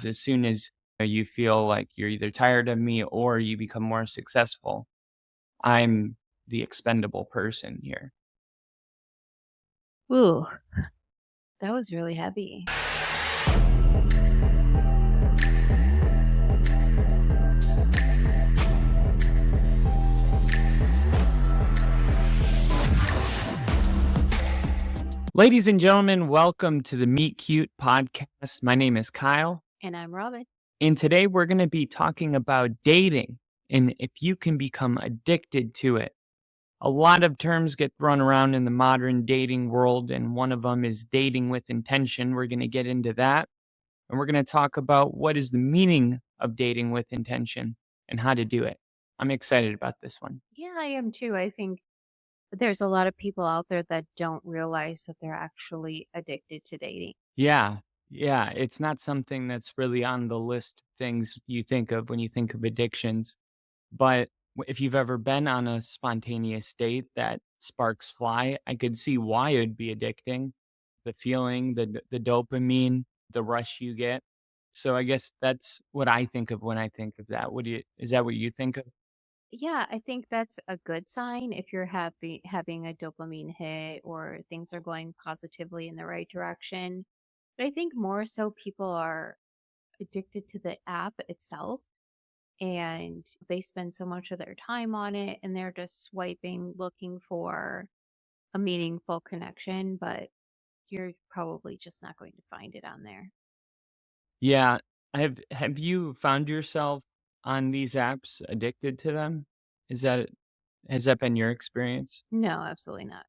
as soon as you feel like you're either tired of me or you become more successful, I'm the expendable person here. Ooh, that was really heavy. Ladies and gentlemen, welcome to the Meet Cute podcast. My name is Kyle, And I'm Robin. and today we're going to be talking about dating and if you can become addicted to it. A lot of terms get thrown around in the modern dating world, and one of them is dating with intention. We're going to get into that, and we're going to talk about what is the meaning of dating with intention and how to do it. I'm excited about this one. Yeah, I am too. I think there's a lot of people out there that don't realize that they're actually addicted to dating. Yeah. Yeah. It's not something that's really on the list of things you think of when you think of addictions. But if you've ever been on a spontaneous date that sparks fly, I could see why it'd be addicting. The feeling, the dopamine, the rush you get. So I guess that's what I think of when I think of that. Is that what you think of? Yeah, I think that's a good sign if you're having a dopamine hit or things are going positively in the right direction. But I think more so people are addicted to the app itself and they spend so much of their time on it and they're just swiping looking for a meaningful connection, but you're probably just not going to find it on there. Yeah. Have you found yourself on these apps addicted to them? Is that Has that been your experience? No, absolutely not.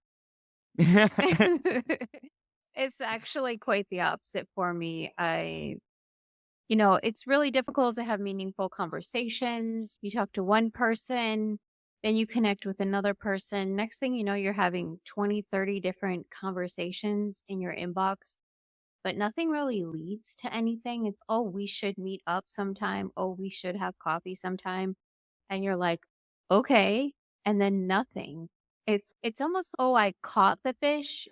It's actually quite the opposite for me. It's really difficult to have meaningful conversations. You talk to one person, then you connect with another person. Next thing you know, you're having 20, 30 different conversations in your inbox, but nothing really leads to anything. It's, oh, we should meet up sometime. Oh, we should have coffee sometime. And you're like, okay. And then nothing. It's almost, oh, I caught the fish,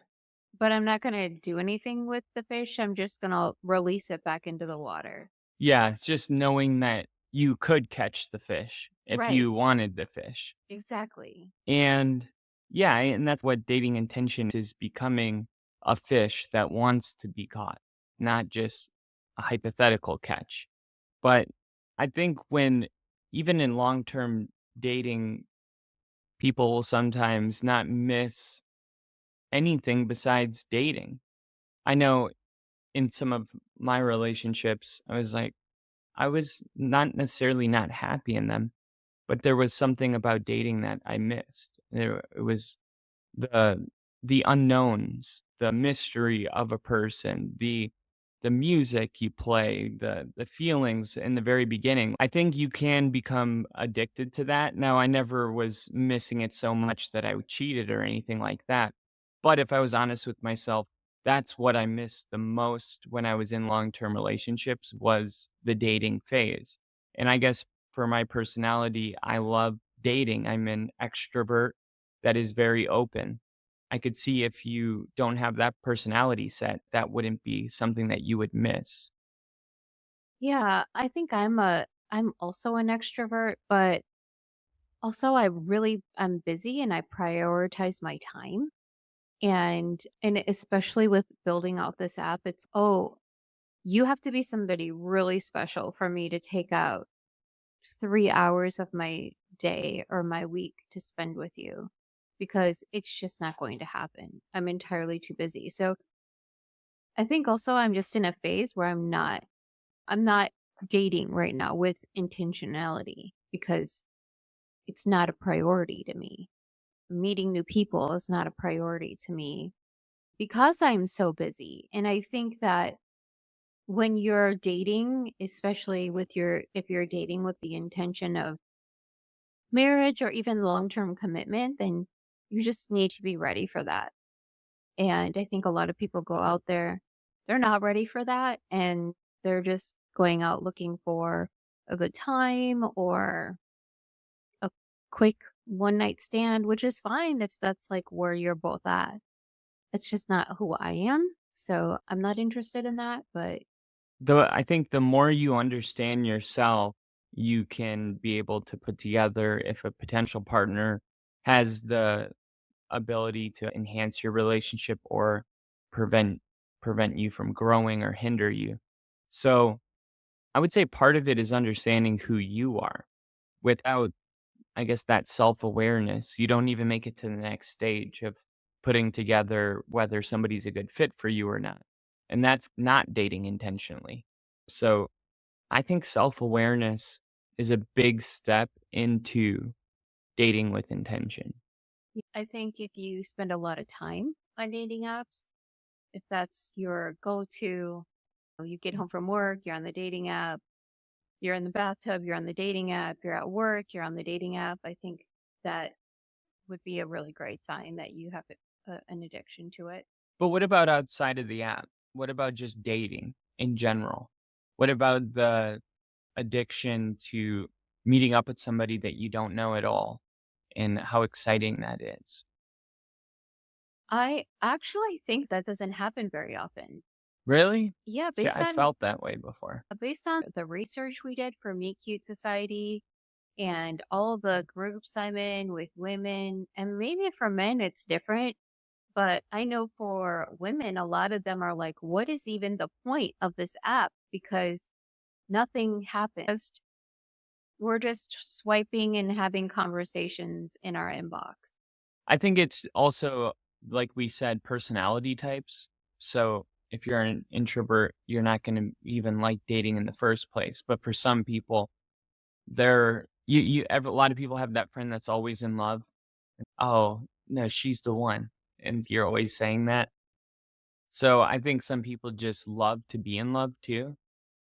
but I'm not gonna do anything with the fish. I'm just gonna release it back into the water. Yeah, it's just knowing that you could catch the fish if Right. you wanted the fish. Exactly. And yeah, and that's what dating intention is, becoming a fish that wants to be caught, not just a hypothetical catch. But I think when even in long-term dating, people will sometimes not miss anything besides dating. I know in some of my relationships, I was not necessarily not happy in them, but there was something about dating that I missed. It was the the unknowns, the mystery of a person, the music you play, the feelings in the very beginning. I think you can become addicted to that. Now, I never was missing it so much that I cheated or anything like that. But if I was honest with myself, that's what I missed the most when I was in long-term relationships was the dating phase. And I guess for my personality, I love dating. I'm an extrovert that is very open. I could see if you don't have that personality set, that wouldn't be something that you would miss. Yeah, I think I'm also an extrovert, but also I'm busy and I prioritize my time. And especially with building out this app, it's, oh, you have to be somebody really special for me to take out 3 hours of my day or my week to spend with you because it's just not going to happen. I'm entirely too busy. So I think also I'm just in a phase where I'm not dating right now with intentionality because it's not a priority to me. Meeting new people is not a priority to me because I'm so busy. And I think that when you're dating, especially if you're dating with the intention of marriage or even long-term commitment, then you just need to be ready for that. And I think a lot of people go out there, they're not ready for that and they're just going out looking for a good time or a quick one night stand, which is fine if that's like where you're both at. It's just not who I am. So I'm not interested in that, but I think the more you understand yourself, you can be able to put together if a potential partner has the ability to enhance your relationship or prevent prevent you from growing or hinder you. So, I would say part of it is understanding who you are. Without, I guess, that self-awareness, you don't even make it to the next stage of putting together whether somebody's a good fit for you or not. And that's not dating intentionally. So, I think self-awareness is a big step into dating with intention. I think if you spend a lot of time on dating apps, if that's your go-to, you get home from work, you're on the dating app, you're in the bathtub, you're on the dating app, you're at work, you're on the dating app. I think that would be a really great sign that you have an addiction to it. But what about outside of the app? What about just dating in general? What about the addiction to meeting up with somebody that you don't know at all and how exciting that is? I actually think that doesn't happen very often. Really? Yeah, See, I felt that way before. based on the research we did for Meet Cute Society and all the groups I'm in with women, and maybe for men it's different, but I know for women, a lot of them are like, what is even the point of this app? Because nothing happens. We're just swiping and having conversations in our inbox. I think it's also, like we said, personality types. So if you're an introvert, you're not going to even like dating in the first place. But for some people, a lot of people have that friend that's always in love. Oh, no, she's the one. And you're always saying that. So I think some people just love to be in love too.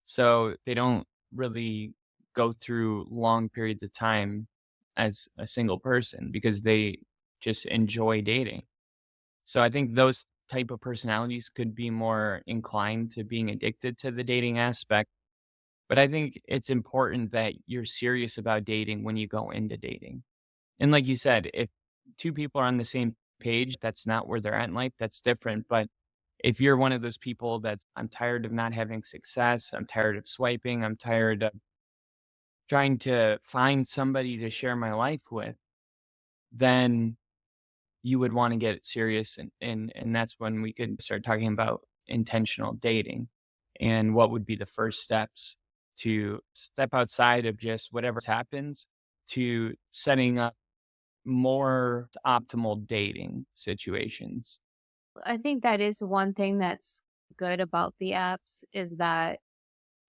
So they don't really go through long periods of time as a single person because they just enjoy dating. So I think those type of personalities could be more inclined to being addicted to the dating aspect. But I think it's important that you're serious about dating when you go into dating. And like you said, if two people are on the same page, that's not where they're at in life, that's different. But if you're one of those people that's, I'm tired of not having success, I'm tired of swiping, I'm tired of trying to find somebody to share my life with, then you would want to get serious, and that's when we could start talking about intentional dating and what would be the first steps to step outside of just whatever happens to setting up more optimal dating situations. I think that is one thing that's good about the apps is that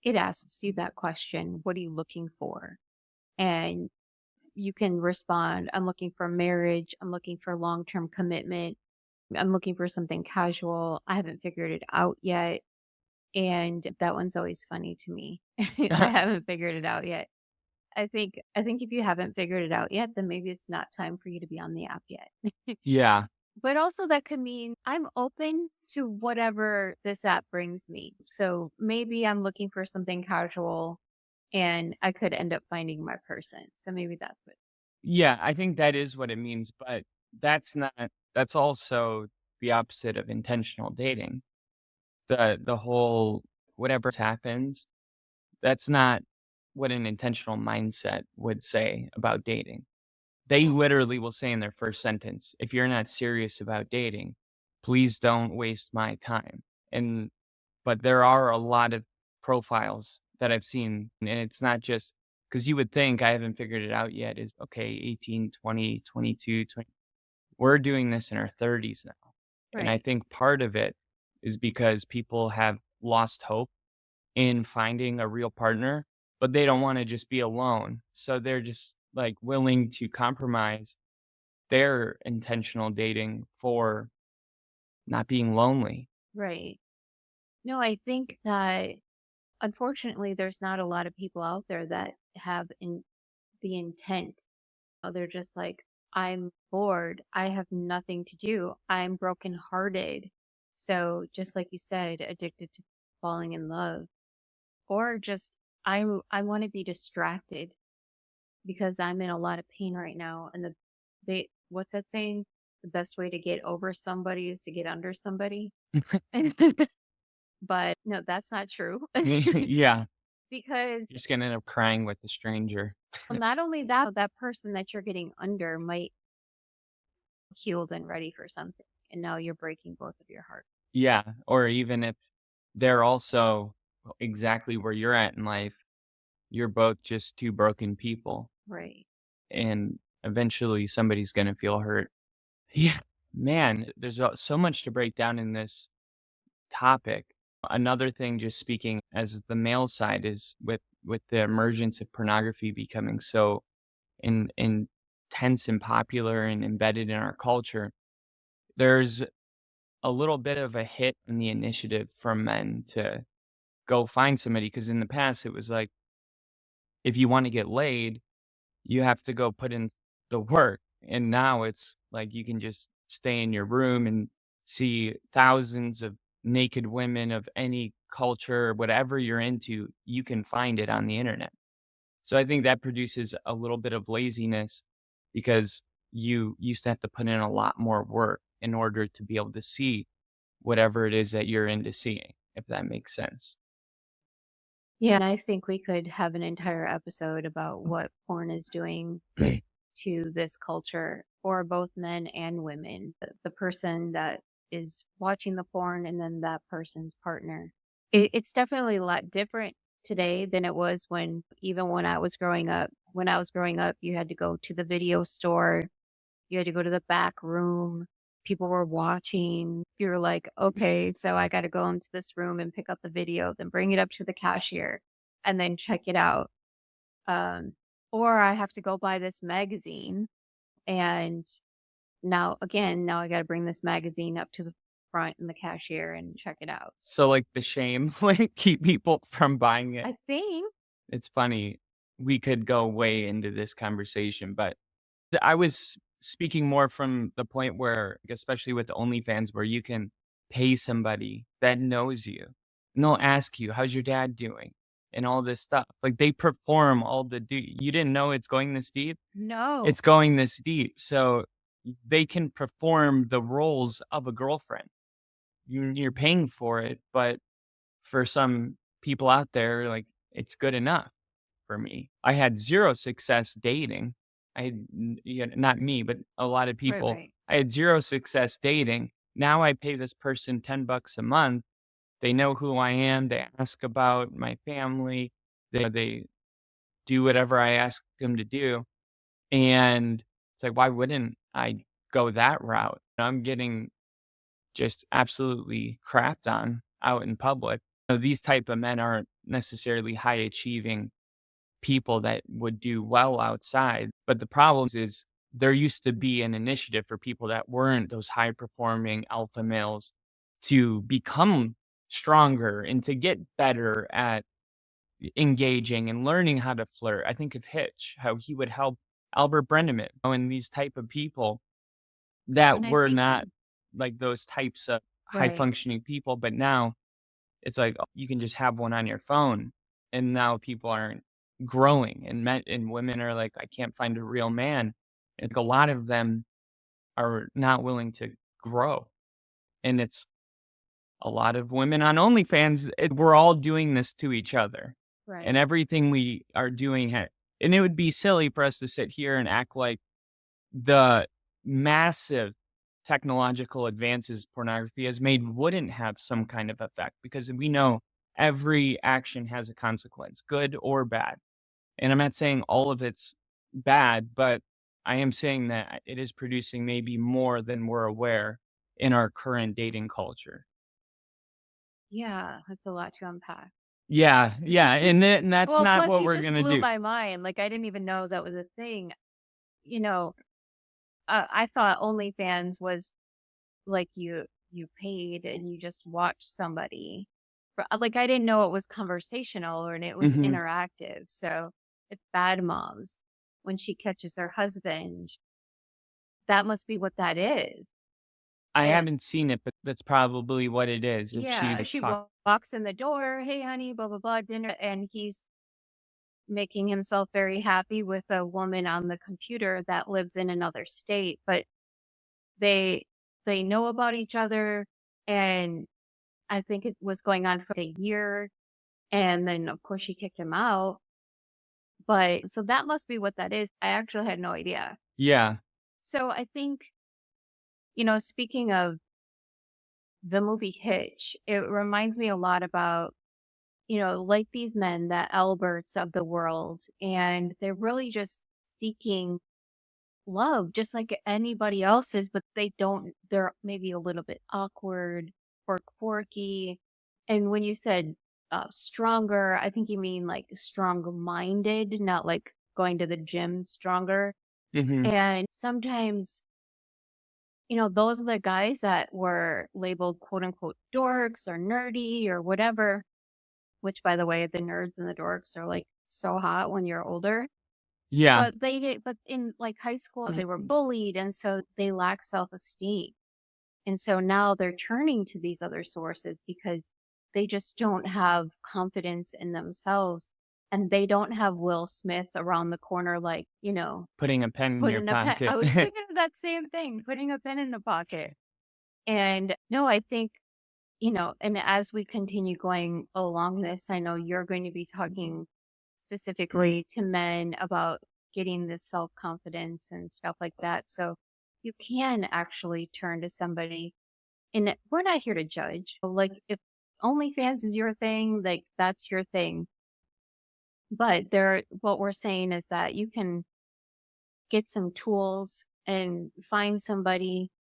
it asks you that question, what are you looking for? And you can respond, I'm looking for marriage, I'm looking for long-term commitment, I'm looking for something casual. I haven't figured it out yet. And that one's always funny to me. I haven't figured it out yet. I think if you haven't figured it out yet, then maybe it's not time for you to be on the app yet. Yeah. But also that could mean I'm open to whatever this app brings me. So maybe I'm looking for something casual and I could end up finding my person. So maybe that's what. Yeah, I think that is what it means, but that's also the opposite of intentional dating. The whole whatever happens, that's not what an intentional mindset would say about dating. They literally will say in their first sentence, "If you're not serious about dating, please don't waste my time." And but there are a lot of profiles that I've seen, and it's not just because you would think I haven't figured it out yet is okay, 18, 20, 22, 20. We're doing this in our 30s now. And I Right. think part of it is because people have lost hope in finding a real partner, but they don't want to just be alone. So they're just like willing to compromise their intentional dating for not being lonely. Right. No, I think that unfortunately there's not a lot of people out there that have the intent. They're just like, I'm bored. I have nothing to do. I'm brokenhearted. So just like you said, addicted to falling in love, or just I want to be distracted because I'm in a lot of pain right now. And what's that saying? The best way to get over somebody is to get under somebody. But no, that's not true. Yeah, Because you're just gonna end up crying with the stranger. not only that, that person that you're getting under might healed and ready for something, and now you're breaking both of your heart. Yeah, or even if they're also exactly where you're at in life, you're both just 2 broken people, Right. and eventually somebody's gonna feel hurt. Yeah, man, there's so much to break down in this topic. Another thing, just speaking as the male side, is with the emergence of pornography becoming so intense and popular and embedded in our culture, there's a little bit of a hit in the initiative from men to go find somebody. Because in the past, it was like, if you wanna get laid, you have to go put in the work, and now it's like you can just stay in your room and see thousands of naked women of any culture, whatever you're into, you can find it on the internet. So I think that produces a little bit of laziness because you used to have to put in a lot more work in order to be able to see whatever it is that you're into seeing, if that makes sense. Yeah, and I think we could have an entire episode about what porn is doing to this culture for both men and women. The person that is watching the porn and then that person's partner. It's definitely a lot different today than it was when even when I was growing up. When I was growing up, you had to go to the video store, you had to go to the back room. People were watching. You're like, okay, so I got to go into this room and pick up the video, then bring it up to the cashier and then check it out. Um, or I have to go buy this magazine. And now, again, now I got to bring this magazine up to the front and the cashier and check it out. So, like, the shame, like, keep people from buying it. I think, It's funny. We could go way into this conversation, but I was speaking more from the point where, especially with OnlyFans, where you can pay somebody that knows you, and they'll ask you, "How's your dad doing?" and all this stuff. Like, they perform all the you didn't know it's going this deep? no, It's going this deep, so they can perform the roles of a girlfriend. You're paying for it, but for some people out there, like, it's good enough for me. I had 0 success dating. I had not me, but a lot of right, people. right. I had 0 success dating. Now I pay this person 10 bucks a month. They know who I am. They ask about my family. They do whatever I ask them to do, and it's like, why wouldn't I go that route? I'm getting just absolutely crapped on out in public. These type of men aren't necessarily high achieving people that would do well outside. But the problem is there used to be an initiative for people that weren't those high performing alpha males to become stronger and to get better at engaging and learning how to flirt. I think of Hitch, how he would help Albert Brenneman, and these type of people that And I were think, not like those types of high right. functioning people. But now it's like, you can just have one on your phone, and now people aren't growing, and men and women are like, "I can't find a real man." And a lot of them are not willing to grow, and it's a lot of women on OnlyFans, we're all doing this to each other, and Right. everything we are doing and it would be silly for us to sit here and act like the massive technological advances pornography has made wouldn't have some kind of effect, because we know every action has a consequence, good or bad. And I'm not saying all of it's bad, but I am saying that it is producing maybe more than we're aware in our current dating culture. Yeah, that's a lot to unpack. Yeah, yeah, and that's Well, not plus what you we're just gonna blew do. my mind. Like, I didn't even know that was a thing. You know, I thought OnlyFans was like you paid and you just watched somebody. Like, I didn't know it was conversational or and it was Mhm. interactive. So it's Bad Moms when she catches her husband. That must be what that is. I And haven't seen it, but that's probably what it is if she's, yeah, like, she talk. walks in the door, "Hey, honey, blah blah blah, dinner," and he's making himself very happy with a woman on the computer that lives in another state, but they they know about each other and I think it was going on for a year. And then, of course, she kicked him out. But so that must be what that is. I actually had no idea. Yeah. So I think, speaking of the movie Hitch, it reminds me a lot about, like these men, the Alberts of the world, and they're really just seeking love just like anybody else is, but they're maybe a little bit awkward or quirky. And when you said stronger, I think you mean like strong minded, not like going to the gym stronger. Mhm. And sometimes, those are the guys that were labeled quote unquote dorks or nerdy or whatever, which by the way, the nerds and the dorks are like so hot when you're older. Yeah. But in like high school, they were bullied, and so they lack self-esteem. And so now they're turning to these other sources because they just don't have confidence in themselves. And they don't have Will Smith around the corner, like, Putting a pen in your putting a pen. I pocket. was thinking of that same thing, putting a pen in the pocket. And no, I think, and as we continue going along this, I know you're going to be talking specifically to men about getting this self confidence and stuff like that. So you can actually turn to somebody, and we're not here to judge. Like, if OnlyFans is your thing, like, that's your thing. But what we're saying is that you can get some tools and find somebody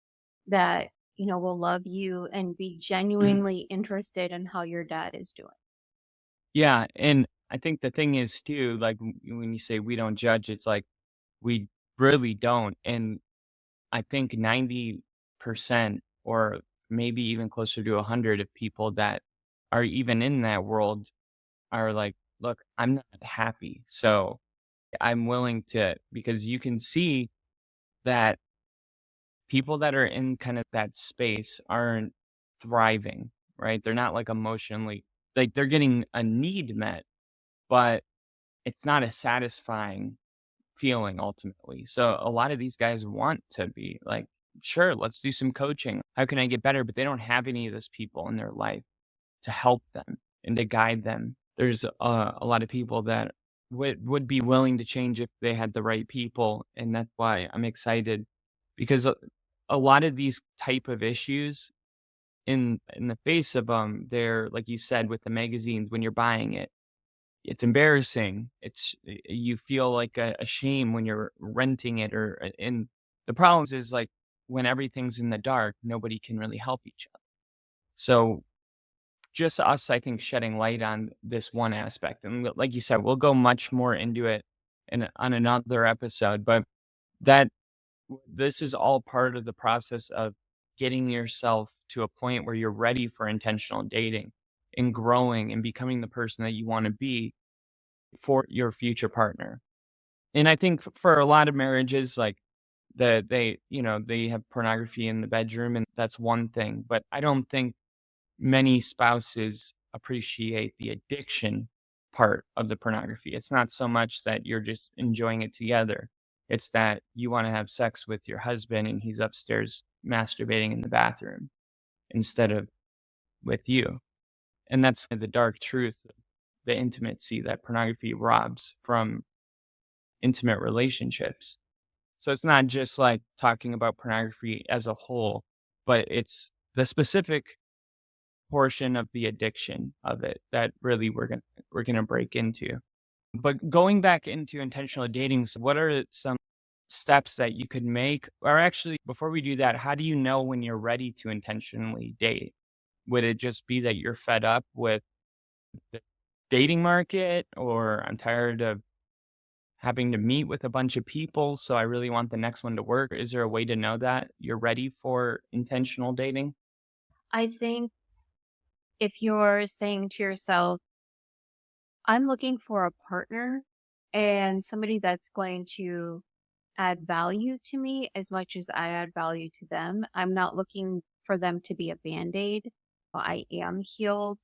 that, will love you and be genuinely interested in how your dad is doing. Yeah, and I think the thing is too, like, when you say we don't judge, it's like, we really don't, and I think 90% or maybe even closer to 100 of people that are even in that world are like, "Look, I'm not happy, so I'm willing to," because you can see that people that are in kind of that space aren't thriving, right? They're not, like, emotionally, like, they're getting a need met, but it's not a satisfying feeling ultimately. So a lot of these guys want to be like, sure, let's do some coaching. How can I get better? But they don't have any of those people in their life to help them and to guide them. There's a lot of people that would be willing to change if they had the right people, and that's why I'm excited because a lot of these type of issues in the face of they're like you said with the magazines when you're buying it, it's embarrassing. You feel like a shame when you're renting it or and the problem is, like, when everything's in the dark, nobody can really help each other. So, just us, I think, shedding light on this one aspect, and like you said, we'll go much more into it on another episode, but that this is all part of the process of getting yourself to a point where you're ready for intentional dating and growing and becoming the person that you wanna be for your future partner. And I think for a lot of marriages, like they have pornography in the bedroom, and that's one thing. But I don't think many spouses appreciate the addiction part of the pornography. It's not so much that you're just enjoying it together. It's that you want to have sex with your husband and he's upstairs masturbating in the bathroom instead of with you. And that's the dark truth, the intimacy that pornography robs from intimate relationships. So it's not just like talking about pornography as a whole, but it's the specific portion of the addiction of it that really we're gonna break into. But going back into intentional dating, so what are some steps that you could make? Or actually, before we do that, how do you know when you're ready to intentionally date? Would it just be that you're fed up with the dating market, or I'm tired of having to meet with a bunch of people, so I really want the next one to work? Is there a way to know that you're ready for intentional dating? I think if you're saying to yourself, I'm looking for a partner and somebody that's going to add value to me as much as I add value to them. I'm not looking for them to be a band aid. I am healed.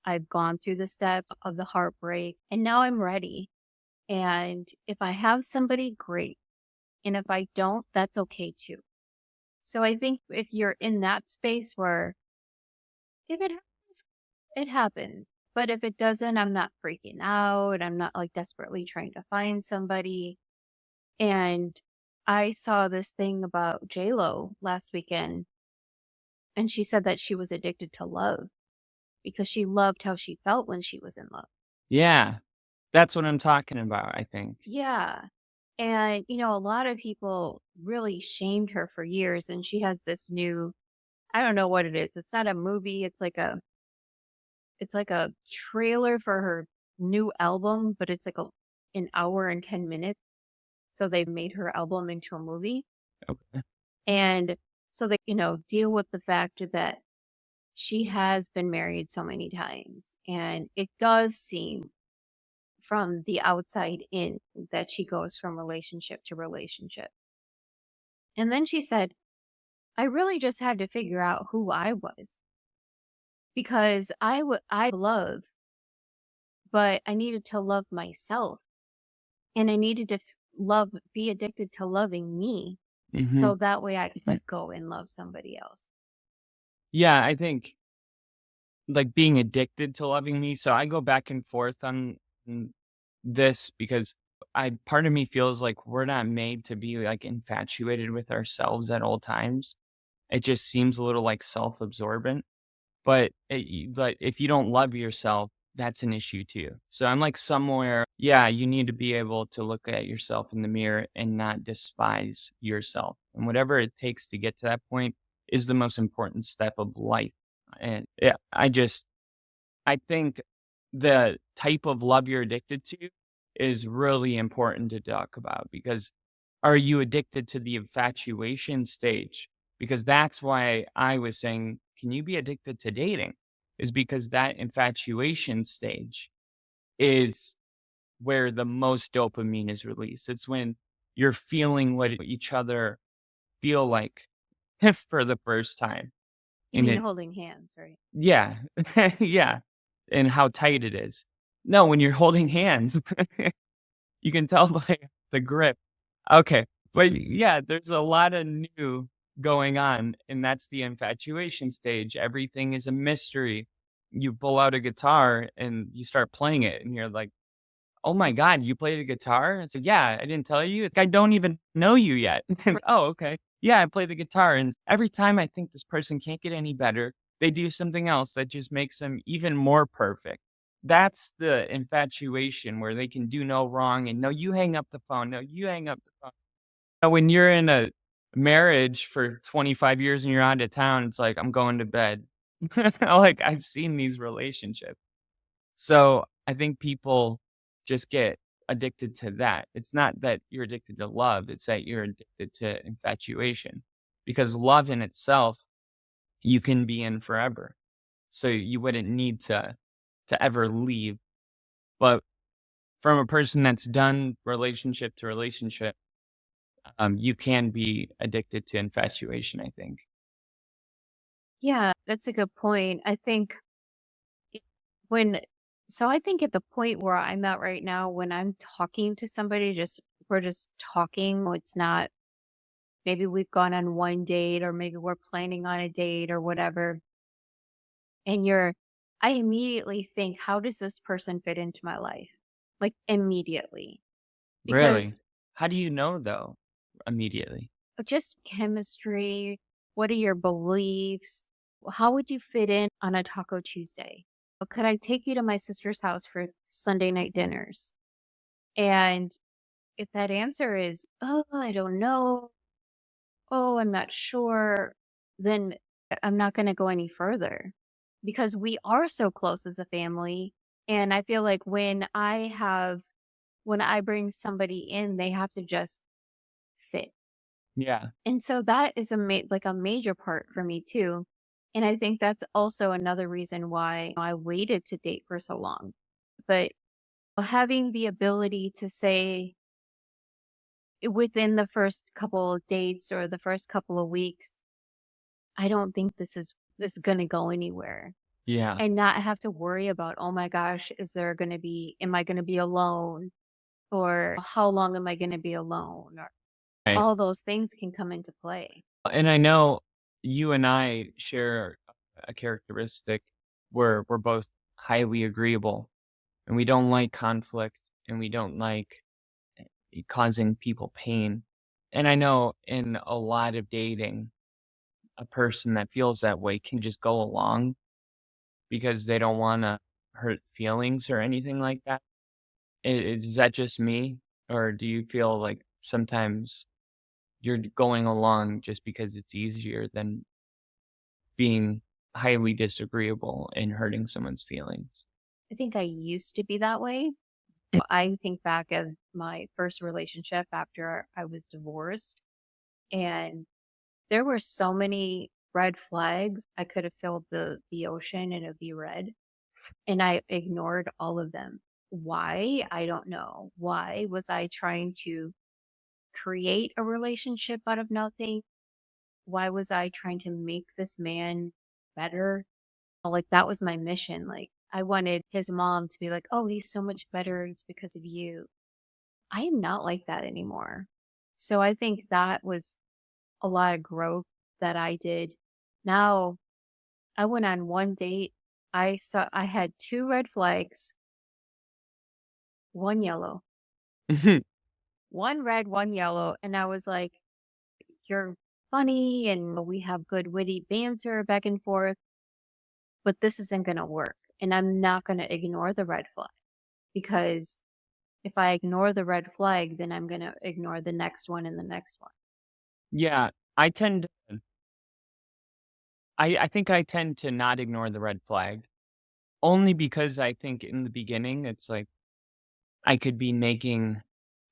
I've gone through the steps of the heartbreak and now I'm ready. And if I have somebody, great. And if I don't, that's okay too. So I think if you're in that space where If it happens, it happens. But if it doesn't, I'm not freaking out. I'm not like desperately trying to find somebody. And I saw this thing about J-Lo last weekend, and she said that she was addicted to love because she loved how she felt when she was in love. Yeah, that's what I'm talking about, I think. Yeah. And, you know, a lot of people really shamed her for years. And she has this new, I don't know what it is. It's not a movie. It's like a trailer for her new album, but it's like an hour and 10 minutes. So they made her album into a movie. Okay. And so they, you know, deal with the fact that she has been married so many times. And it does seem from the outside in that she goes from relationship to relationship. And then she said, I really just had to figure out who I was because I love, but I needed to love myself and I needed to be addicted to loving me. Mhm. So that way I could let go and love somebody else. Yeah, I think, like, being addicted to loving me, so I go back and forth on this because I part of me feels like we're not made to be, like, infatuated with ourselves at all times. It just seems a little, like, self-absorbent, but like, if you don't love yourself, that's an issue too. So I'm, like, somewhere yeah, you need to be able to look at yourself in the mirror and not despise yourself, and whatever it takes to get to that point is the most important step of life, and, yeah, I think the type of love you're addicted to is really important to talk about because are you addicted to the infatuation stage? Because that's why I was saying, can you be addicted to dating? Is because that infatuation stage is where the most dopamine is released. It's when you're feeling what each other feel like for the first time. You And mean it holding hands, right? yeah. Yeah, and how tight it is. No, when you're holding hands, you can tell by the grip. Okay, but yeah, there's a lot of new going on, and that's the infatuation stage. Everything is a mystery. You pull out a guitar and you start playing it, and you're like, "Oh my god, you play the guitar?" It's like, "Yeah, I didn't tell you? It's like, I don't even know you yet." Right. "Oh, okay. Yeah, I play the guitar," and every time I think this person can't get any better, they do something else that just makes them even more perfect. That's the infatuation where they can do no wrong and, "No, you hang up the phone. No, you hang up the phone." When you're in a marriage for 25 years and you're out of town, it's like, "I'm going to bed." Like, I've seen these relationships. So, I think people just get addicted to that. It's not that you're addicted to love, it's that you're addicted to infatuation. Because love in itself, you can be in forever. So, you wouldn't need to ever leave. But from a person that's done relationship to relationship, you can be addicted to infatuation, I think. Yeah, that's a good point. I think it- when, so I think at the point where I'm at right now, when I'm talking to somebody, we're just talking, it's not, maybe we've gone on one date or maybe we're planning on a date or whatever. And I immediately think, how does this person fit into my life? Like immediately. Because Really? How do you know, though, immediately? just chemistry, what are your beliefs? How would you fit in on a Taco Tuesday? Could I take you to my sister's house for Sunday night dinners? And if that answer is, oh, I don't know, oh, I'm not sure, then I'm not going to go any further because we are so close as a family. And I feel like when I bring somebody in, they have to just fit. Yeah. And so that is like a major part for me too. And I think that's also another reason why I waited to date for so long. But having the ability to say within the first couple of dates or the first couple of weeks, I don't think this is going to go anywhere. Yeah. And not have to worry about, oh my gosh, am I going to be alone? Or how long am I going to be alone? Or Right. all those things can come into play. And I know you and I share a characteristic where we're both highly agreeable and we don't like conflict and we don't like causing people pain. And I know in a lot of dating, a person that feels that way can just go along because they don't want to hurt feelings or anything like that. Is that just me? Or do you feel like sometimes you're going along just because it's easier than being highly disagreeable and hurting someone's feelings? I think I used to be that way. I think back of my first relationship after I was divorced, and there were so many red flags. I could have filled the ocean and it'd be red, and I ignored all of them. Why? I don't know. Why was I trying to create a relationship out of nothing? Why was I trying to make this man better? Like that was my mission. Like I wanted his mom to be like, "Oh, he's so much better. It's because of you." I am not like that anymore. So I think that was a lot of growth that I did. Now, I went on one date. I had two red flags, one yellow. One red, one yellow, and I was like, "You're funny and we have good witty banter back and forth, but this isn't going to work." And I'm not going to ignore the red flag because if I ignore the red flag, then I'm going to ignore the next one and the next one. Yeah, I tend I think I tend to not ignore the red flag only because I think in the beginning it's like I could be making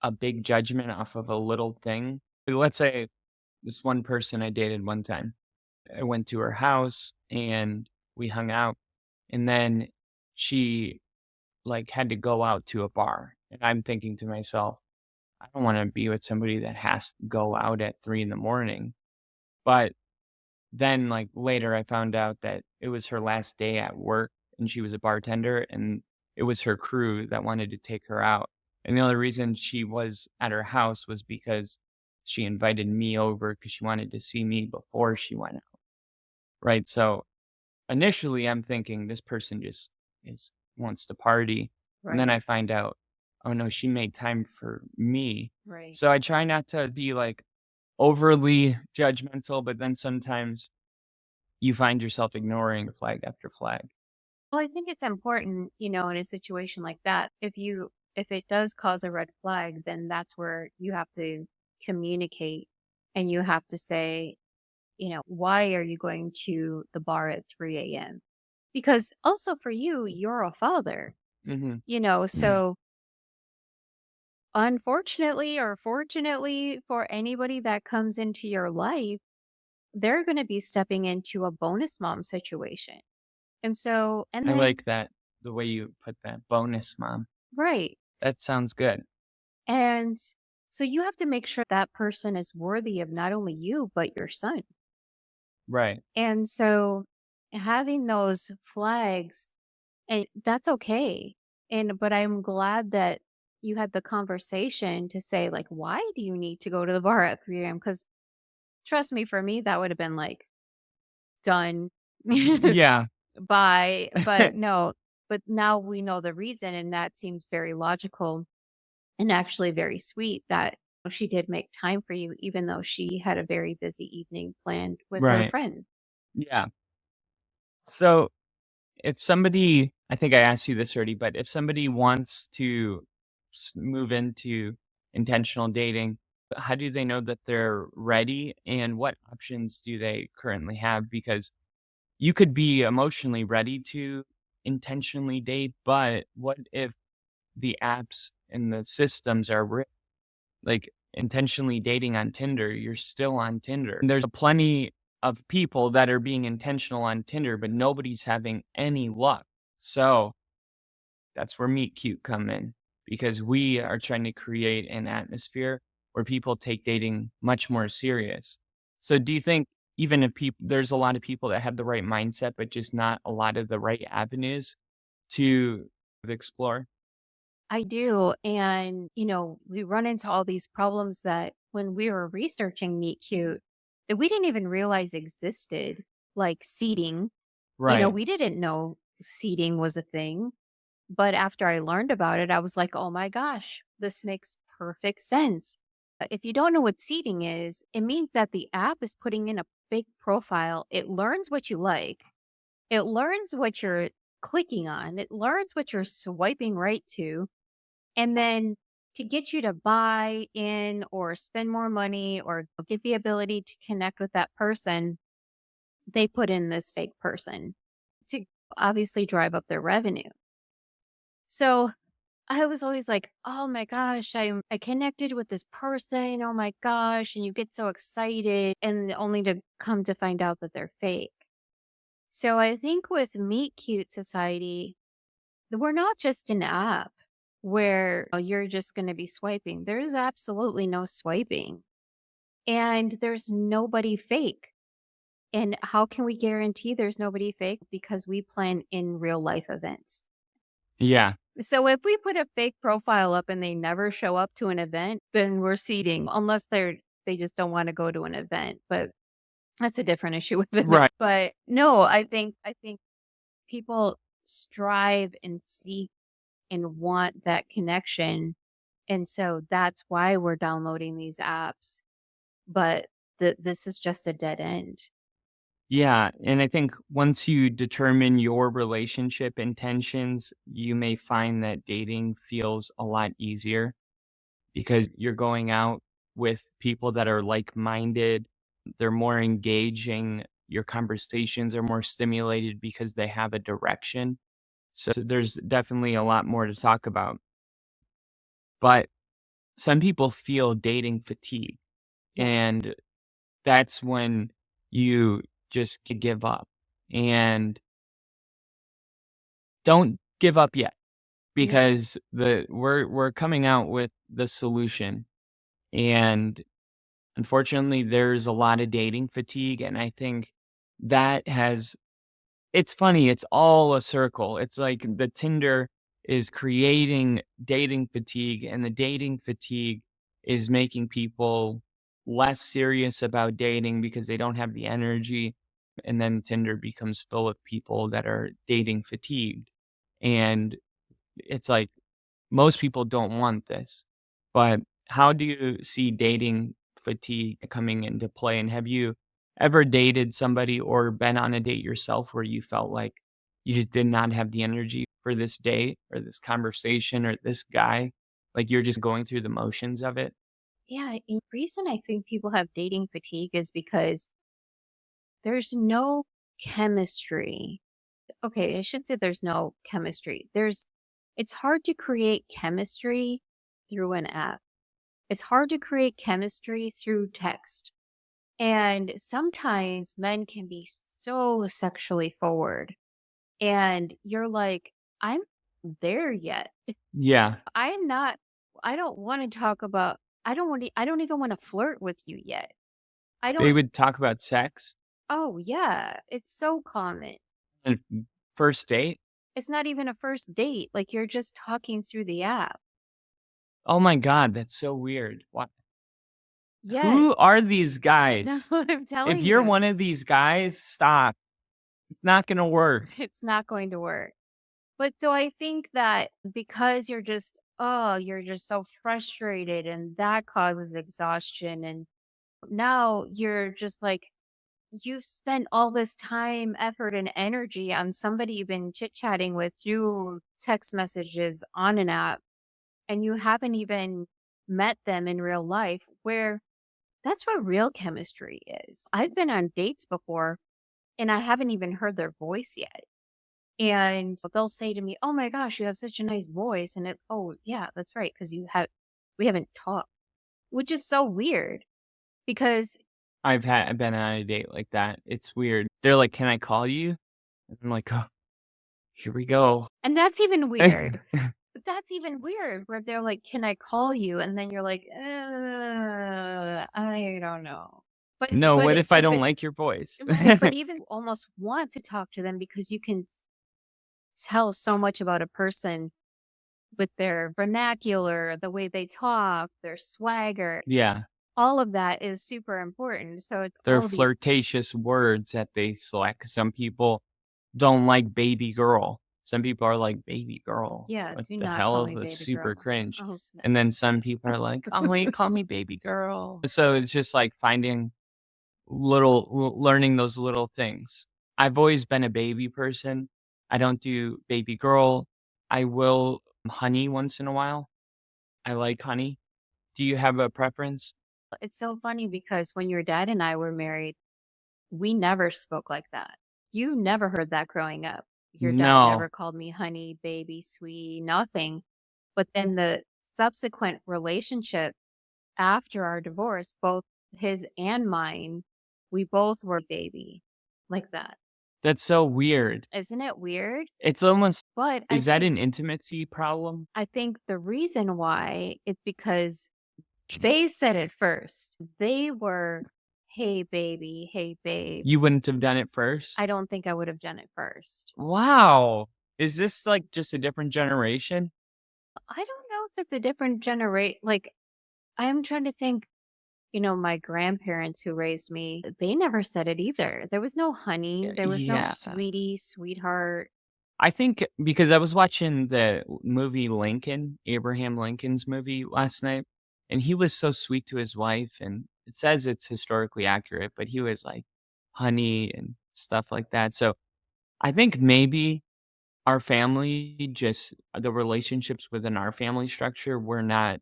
a big judgment off of a little thing. Let's say this one person I dated one time. I went to her house and we hung out and then she like had to go out to a bar. And I'm thinking to myself, I don't want to be with somebody that has to go out at 3 in the morning. But then, like, later I found out that it was her last day at work and she was a bartender and it was her crew that wanted to take her out. And the only reason she was at her house was because she invited me over because she wanted to see me before she went out, right? So, initially, I'm thinking this person just is wants to party, and then Right. I find out, "Oh, no, she made time for me." Right. So I try not to be, like, overly judgmental, but then sometimes you find yourself ignoring flag after flag. Well, I think it's important, in a situation like that, if it does cause a red flag, then that's where you have to communicate and you have to say, why are you going to the bar at 3 a.m.? Because also for you, you're a father, Mhm. so unfortunately or fortunately for anybody that comes into your life, they're going to be stepping into a bonus mom situation. And so, and I then, like that, the way you put that, bonus mom. right. That sounds good. And so you have to make sure that person is worthy of not only you, but your son. Right. And so having those flags, and that's okay. But I'm glad that you had the conversation to say, like, why do you need to go to the bar at 3 a.m.? Because trust me, for me, that would have been like, done. Yeah. Bye. But no, but now we know the reason. And that seems very logical and actually very sweet that she did make time for you, even though she had a very busy evening planned with her Right. friend. Yeah. So, if somebody I think I asked you this already, but if somebody wants to move into intentional dating, how do they know that they're ready and what options do they currently have? Because you could be emotionally ready to intentionally date, but what if the apps and the systems are like intentionally dating on Tinder, you're still on Tinder. There's plenty of people that are being intentional on Tinder, but nobody's having any luck. So that's where Meet Cute come in because we are trying to create an atmosphere where people take dating much more serious. So do you think even if people there's a lot of people that have the right mindset, but just not a lot of the right avenues to explore? I do. And, we run into all these problems that when we were researching Meet Cute, that we didn't even realize existed, like seating. Right. We didn't know seating was a thing, but after I learned about it, I was like, "Oh my gosh, this makes perfect sense." If you don't know what seating is, it means that the app is putting in a fake profile. It learns what you like. It learns what you're clicking on. It learns what you're swiping right to. And then to get you to buy in or spend more money or get the ability to connect with that person, they put in this fake person to obviously drive up their revenue. So I was always like, "Oh my gosh, I connected with this person. Oh my gosh." And you get so excited and only to come to find out that they're fake. So I think with Meet Cute Society, we're not just an app where you're just going to be swiping. There's absolutely no swiping and there's nobody fake. And how can we guarantee there's nobody fake? Because we plan in real life events. Yeah. So if we put a fake profile up and they never show up to an event, then we're seeding unless they just don't want to go to an event. But that's a different issue with it. Right. But no, I think people strive and seek and want that connection. And so that's why we're downloading these apps. But this is just a dead end. Yeah, and I think once you determine your relationship intentions, you may find that dating feels a lot easier because you're going out with people that are like-minded. They're more engaging. Your conversations are more stimulated because they have a direction. So there's definitely a lot more to talk about. But some people feel dating fatigue, Yeah. and that's when you just give up. And don't give up yet Yeah. because we're coming out with the solution, and unfortunately, there's a lot of dating fatigue, and I think that has it's funny, it's all a circle. It's like the Tinder is creating dating fatigue, and the dating fatigue is making people less serious about dating because they don't have the energy, and then Tinder becomes full of people that are dating fatigued, and it's like most people don't want this, but how do you see dating fatigue coming into play? And have you ever dated somebody or been on a date yourself where you felt like you just did not have the energy for this date or this conversation or this guy? Like you're just going through the motions of it? Yeah. And the reason I think people have dating fatigue is because there's no chemistry. Okay, I should say there's no chemistry. It's hard to create chemistry through an app. It's hard to create chemistry through text. And sometimes men can be so sexually forward and you're like, I'm there yet. Yeah. I'm not I don't want to talk about I don't even want to flirt with you yet. I They don't would talk about sex Oh yeah, it's so common. and first date. It's not even a first date. Like you're just talking through the app. Oh my God, that's so weird. What? Yes. Who are these No, guys? I'm If telling you're you, one of these guys, stop. It's not gonna work. it's not going to work. But so I think that because you're just so frustrated and that causes exhaustion. And now you're just like, you spent all this time, effort, and energy on somebody you've been chit chatting with through text messages on an app, and you haven't even met them in real life, where that's what real chemistry is. I've been on dates before and I haven't even heard their voice yet. And they'll say to me, "Oh my gosh, you have such a nice voice." And oh, yeah, that's right. Cause we haven't talked, which is so weird because, I've been on a date like that. It's weird. They're like, "Can I call you?" And I'm like, "Oh, here we go." and that's even weird. But that's even weird where they're like, "Can I call you?" And then you're like, I don't know. No, what if I don't But like your voice? right, but even almost want to talk to them because you can tell so much about a person with their vernacular, the way they talk, their swagger. Yeah, All of that is super important. So it's they're all these flirtatious words that they select. Some people don't like baby girl. Some people are like, "Baby girl, Yeah, what do the not call hell? me That's baby super girl. cringe." I'll smack And then you. some people are like, "Oh, you call me baby girl." So it's just like finding learning those little things. I've always been a baby person. I don't do baby girl. I will honey once in a while. I like honey. Do you have a preference? It's so funny because when your dad and I were married, we never spoke like that. You never heard that growing up. Your dad No. never called me honey, baby, sweetie, nothing. But then the subsequent relationship after our divorce, both his and mine, we both were baby like that. That's so weird. Isn't it weird? It's almost But is that an intimacy problem? I think the reason why is because they said it first. They were, "Hey, baby. Hey, babe." You wouldn't have done it first? I don't think I would have done it first. Wow. Is this, like, just a different generation? I don't know if it's a different generation. Like, I'm trying to think, my grandparents who raised me, they never said it either. There was no honey. There was no Yeah. sweetie, sweetheart. I think because I was watching the movie Lincoln, Abraham Lincoln's movie last night, and he was so sweet to his wife, and it says it's historically accurate, but he was like honey and stuff like that. So I think maybe our family just the relationships within our family structure were not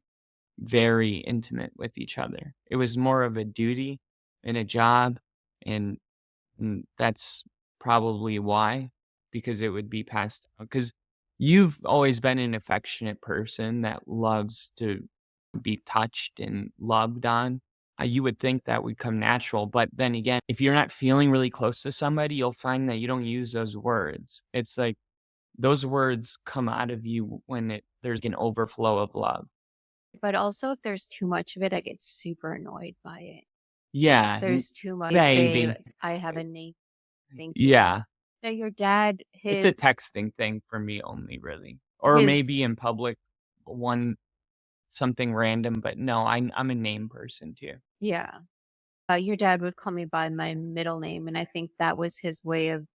very intimate with each other. It was more of a duty and a job, and that's probably why, because it would be passed down. Because 'cause you've always been an affectionate person that loves to be touched and loved on. You would think that would come natural, but then again, if you're not feeling really close to somebody, you'll find that you don't use those words. It's like those words come out of you when there's an overflow of love. But also, if there's too much of it, I get super annoyed by it. If Yeah, there's too much, "Hey, babe, baby. I have a name. Thank you." Yeah. Now, your dad, It's a texting thing for me only, really. Or his, maybe in public, one something random, but no, I'm a name person too. yeah. Your dad would call me by my middle name, and I think that was his way of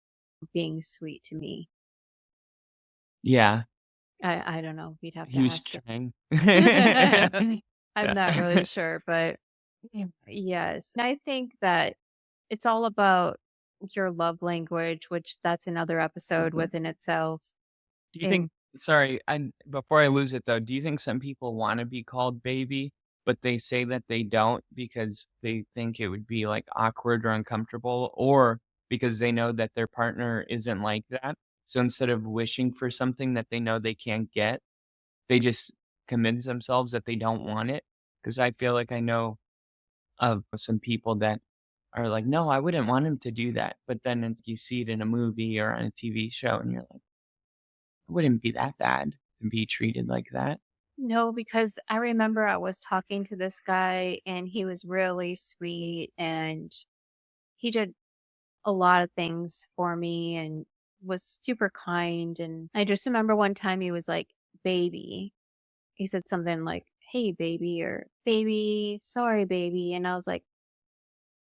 being sweet to me. Yeah, I don't know. We'd have to he was ask trying. him. I'm not really sure, but yes. And I think that it's all about your love language, which that's another episode within itself. Do you And think sorry, and before I lose it though, do you think some people wanna be called baby, but they say that they don't because they think it would be, like, awkward or uncomfortable, or because they know that their partner isn't like that? So instead of wishing for something that they know they can't get, they just convince themselves that they don't want it. Because I feel like I know of some people that are like, "No, I wouldn't want him to do that," but then you see it in a movie or on a TV show, and you're like, "It wouldn't be that bad to be treated like that." no, because I remember I was talking to this guy and he was really sweet and he did a lot of things for me and was super kind. And I just remember one time he was like, "Baby." He said something like, "Hey, baby," or "Baby, sorry, baby." And I was like,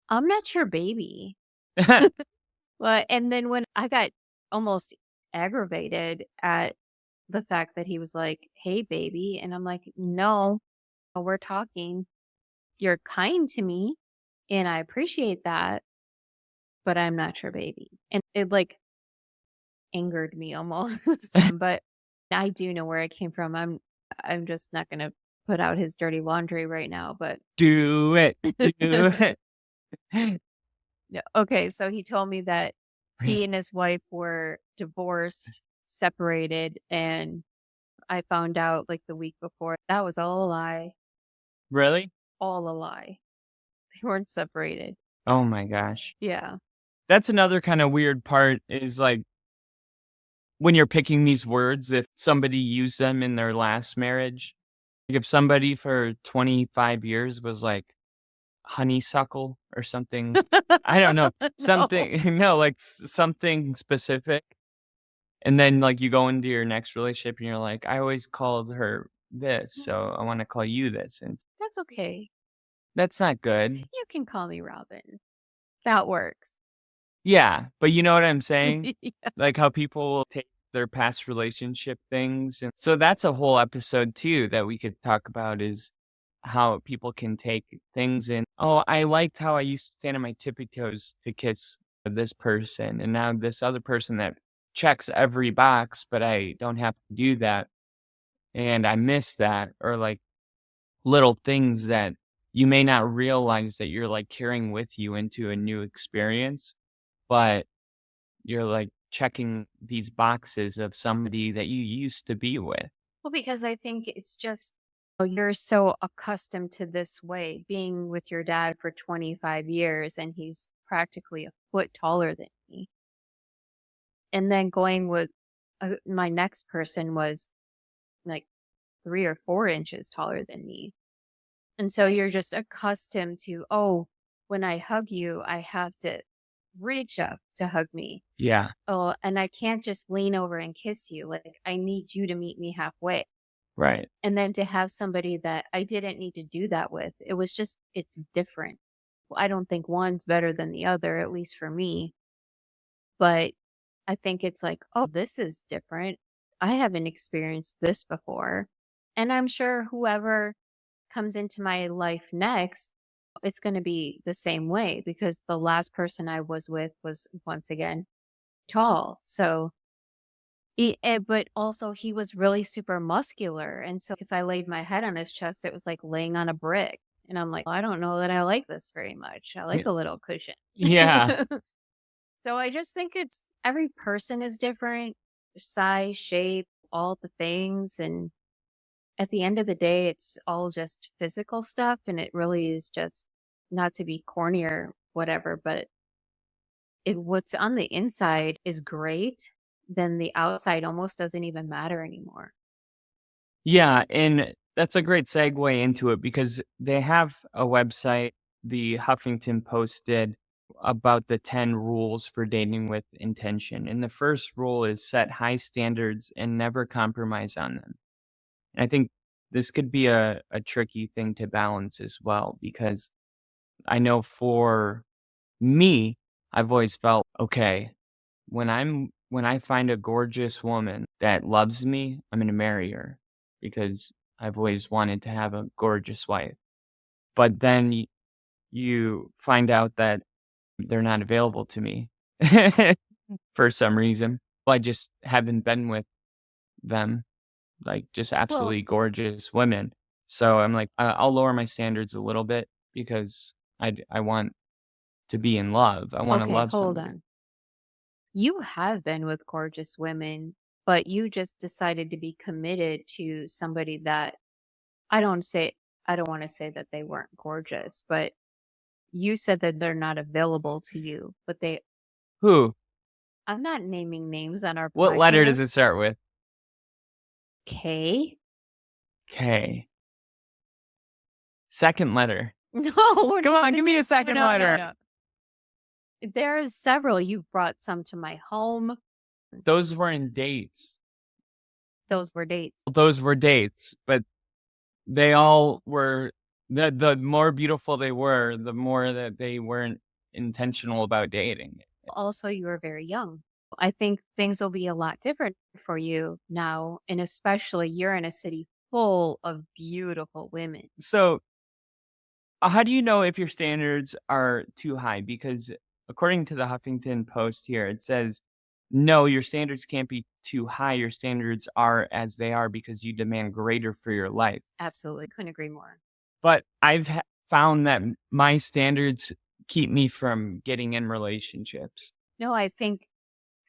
"I'm not your baby." Well, and then when I got almost aggravated at the fact that he was like, "Hey, baby." And I'm like, "No, we're talking. You're kind to me and I appreciate that, but I'm not your baby." And it like angered me almost. But I do know where it came from. I'm just not going to put out his dirty laundry right now, but Do it, do it. no. Okay, so he told me that he and his wife were divorced, separated, and I found out like the week before. That was all a lie. Really? All a lie. They weren't separated. Oh my gosh. Yeah. That's another kinda weird part is, like, when you're picking these words, if somebody used them in their last marriage, like, if somebody for 25 years was like, honeysuckle or something. I don't know, No. something no, like, something specific, and then, like, you go into your next relationship and you're like, "I always called her this, so I wanna call you this," and That's okay. that's not good. You can call me Robin. That works. Yeah, but you know what I'm saying? Yeah. Like how people will take their past relationship things, and so that's a whole episode too that we could talk about is how people can take things and, "Oh, I liked how I used to stand on my tippy toes to kiss this person, and now this other person that checks every box, but I don't have to do that, and I miss that," or like little things that you may not realize that you're, like, carrying with you into a new experience, but you're, like, checking these boxes of somebody that you used to be with. Well, because I think it's just you're so accustomed to this way, being with your dad for 25 years and he's practically a foot taller than me. And then going with my next person was like 3 or 4 inches taller than me. And so you're just accustomed to, oh, when I hug you, I have to reach up to hug me. Yeah, Oh, and I can't just lean over and kiss you. Like, I need you to meet me halfway. right. And then to have somebody that I didn't need to do that with, it was just, it's different. Well, I don't think one's better than the other, at least for me. But I think it's like, oh, this is different. I haven't experienced this before. And I'm sure whoever comes into my life next, it's going to be the same way because the last person I was with was once again tall. So, but also he was really super muscular. And so if I laid my head on his chest, it was like laying on a brick. And I'm like, I don't know that I like this very much. I like Y a little cushion. yeah. So I just think it's every person is different, size, shape, all the things. And at the end of the day, it's all just physical stuff. And it really is just not to be corny or whatever, but if what's on the inside is great, then the outside almost doesn't even matter anymore. Yeah, and that's a great segue into it because they have a website, the Huffington Post did, about the 10 rules for dating with intention, and the first rule is set high standards and never compromise on them. And I think this could be a tricky thing to balance as well because I know for me, I've always felt, okay, when I find a gorgeous woman that loves me, I'm gonna marry her because I've always wanted to have a gorgeous wife. But then you find out that they're not available to me for some reason. Well, I just haven't been with them, like, just Well, absolutely gorgeous women. So I'm like, I'll lower my standards a little bit because I want to be in love. I wanna okay, love hold somebody. on. You have been with gorgeous women, but you just decided to be committed to somebody that I don't say, I don't want to say that they weren't gorgeous, but you said that they're not available to you, but they, Who? I'm not naming names on our What letter does it podcast. start with? K? K. Second letter. No, we're Come not on, gonna give me name. a No, second no, no, letter. no. There's several. You've brought some to my home. Those weren't dates. Those were dates. Those were dates, but they all were the more beautiful they were, the more that they weren't intentional about dating. Also, you were very young. I think things will be a lot different for you now, and especially you're in a city full of beautiful women. So, how do you know if your standards are too high? Because according to the Huffington Post here, it says, "No, your standards can't be too high. Your standards are as they are because you demand greater for your life." Absolutely. Couldn't agree more. But I've found that my standards keep me from getting in relationships. No, I think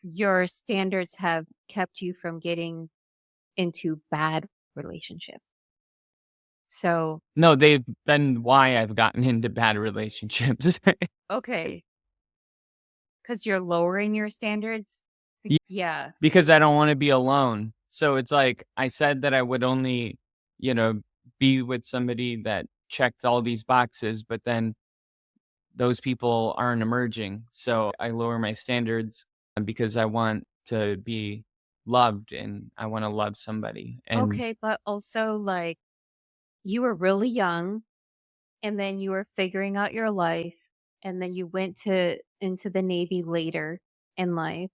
your standards have kept you from getting into bad relationships. So, No, they've been why I've gotten into bad relationships. okay, because you're lowering your standards. Yeah, Yeah. because I don't wanna be alone. So it's like, I said that I would only, you know, be with somebody that checked all these boxes, but then those people aren't emerging. So I lower my standards because I want to be loved and I wanna love somebody. And Okay, but also like you were really young and then you were figuring out your life and then you went to into the Navy later in life,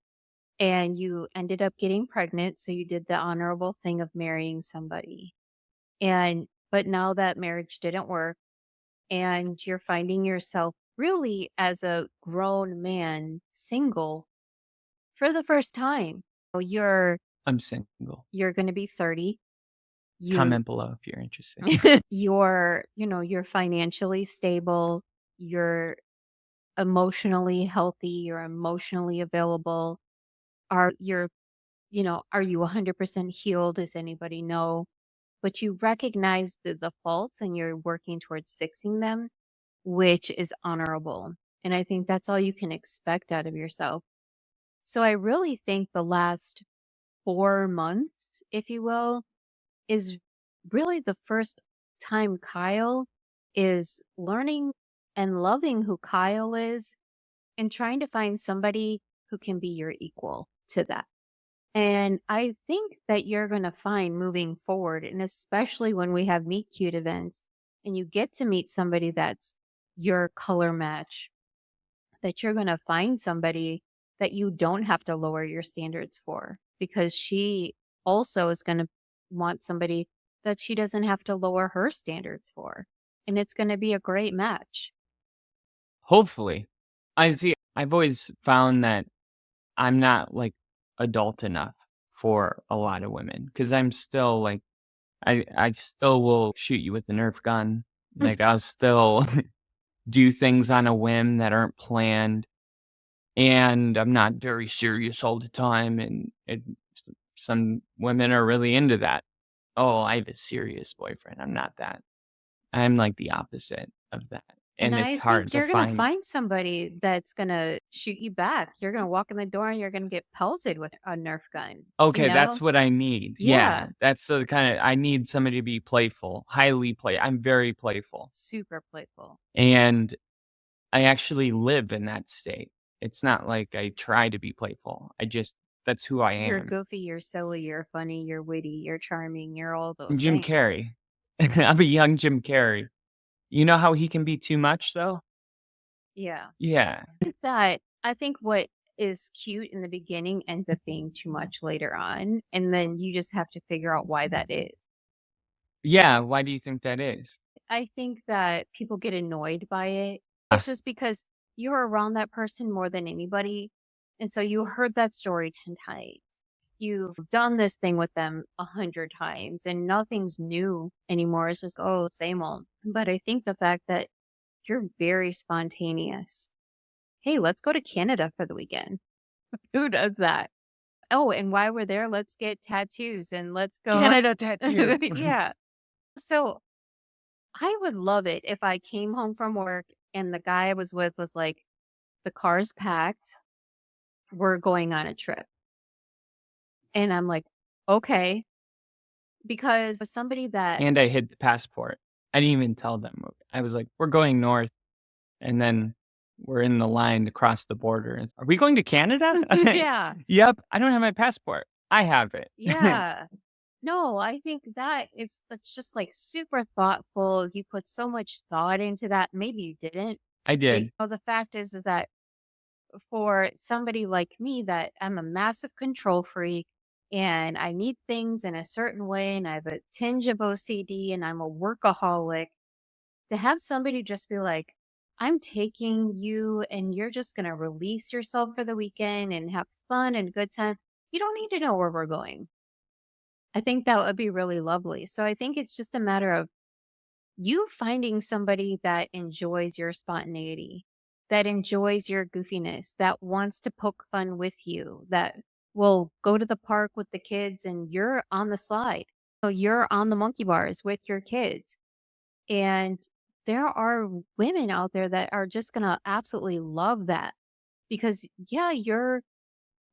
and you ended up getting pregnant, so you did the honorable thing of marrying somebody. And but now that marriage didn't work, and you're finding yourself really as a grown man single for the first time. So I'm single. you're going to be 30. You Comment below if you're interested. you're financially stable, you're emotionally healthy, you're emotionally available. Are you 100% healed? Does anybody know? But you recognize the faults and you're working towards fixing them, which is honorable. And I think that's all you can expect out of yourself. So I really think the last 4 months, if you will, is really the first time Kyle is learning and loving who Kyle is and trying to find somebody who can be your equal to that. And I think that you're going to find moving forward, and especially when we have meet cute events and you get to meet somebody that's your color match, that you're going to find somebody that you don't have to lower your standards for because she also is going to want somebody that she doesn't have to lower her standards for. And it's going to be a great match. Hopefully. I've always found that I'm not, like, adult enough for a lot of women because 'cause I'm still, like I still will shoot you with a Nerf gun. Like, I'll still do things on a whim that aren't planned, and I'm not very serious all the time, and some women are really into that. "Oh, I have a serious boyfriend." I'm not that. I'm, like, the opposite of that, And and it's I hard think to you're going to find. find somebody that's going to shoot you back. You're going to walk in the door and you're going to get pelted with a Nerf gun, you Okay, that's know? what I need. Yeah, Yeah, that's the kinda I need somebody to be playful, highly I'm very playful, super playful. and I actually live in that state. It's not like I try to be playful. I just that's who I You're am. goofy, you're silly, you're funny, you're witty, you're charming, you're all I'm those Jim things. Carrey. I'm a young Jim Carrey. You know how he can be too much, though? Yeah. Yeah. That I think what is cute in the beginning ends up being too much later on, and then you just have to figure out why that is. Yeah, why do you think that is? I think that people get annoyed by it. Ah, It's just because you're around that person more than anybody. And so you heard that story 10 times. You've done this thing with them 100 times and nothing's new anymore. It's just, oh, same old. But I think the fact that you're very spontaneous. Hey, let's go to Canada for the weekend. Who does that? Oh, and while we're there, let's get tattoos and let's go. Canada tattoo. Yeah. So I would love it if I came home from work and the guy I was with was like, the car's packed. We're going on a trip. And I'm like, okay. Because with somebody that, And I hid the passport. I didn't even tell them. I was like, "We're going north," and then we're in the line to cross the border, and "Are we going to Canada?" yeah, "Yep, I don't have my passport." "I have it." yeah. No, I think that's just like super thoughtful. You put so much thought into that. Maybe you didn't. I But did. the fact is that for somebody like me that I'm a massive control freak and I need things in a certain way and I have a tinge of OCD and I'm a workaholic, to have somebody just be like, I'm taking you and you're just going to release yourself for the weekend and have fun and good time. You don't need to know where we're going. I think that would be really lovely. So I think it's just a matter of you finding somebody that enjoys your spontaneity, that enjoys your goofiness, that wants to poke fun with you, that will go to the park with the kids and you're on the slide. So you're on the monkey bars with your kids. And there are women out there that are just going to absolutely love that because, yeah, you're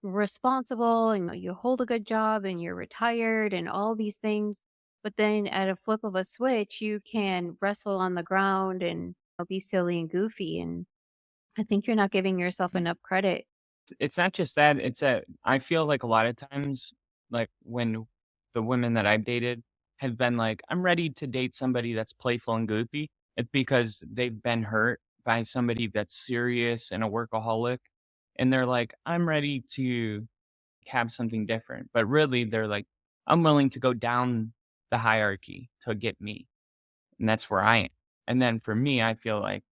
responsible and you hold a good job and you're retired and all these things. But then at a flip of a switch, you can wrestle on the ground and be silly and goofy. And I think you're not giving yourself enough credit. It's not just that, it's that I feel like a lot of times, like, when the women that I've dated have been like, "I'm ready to date somebody that's playful and goofy," it's because they've been hurt by somebody that's serious and a workaholic, and they're like, "I'm ready to have something different." But really, they're like, "I'm willing to go down the hierarchy to get me." And that's where I am. And then for me, I feel like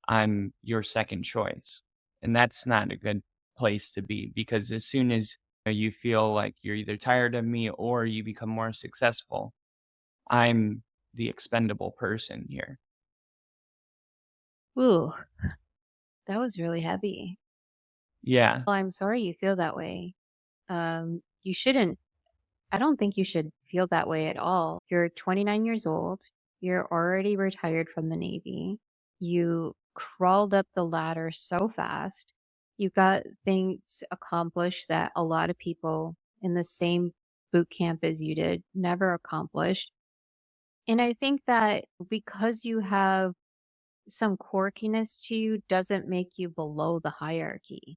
I'm your second choice. And that's not a good place to be because as soon as you feel like you're either tired of me or you become more successful, I'm the expendable person here. Ooh, that was really heavy. Yeah. Well, I'm sorry you feel that way. You shouldn't I don't think you should feel that way at all. You're 29 years old. You're already retired from the Navy. You crawled up the ladder so fast. You got things accomplished that a lot of people in the same boot camp as you did never accomplished. And I think that because you have some quirkiness to you doesn't make you below the hierarchy.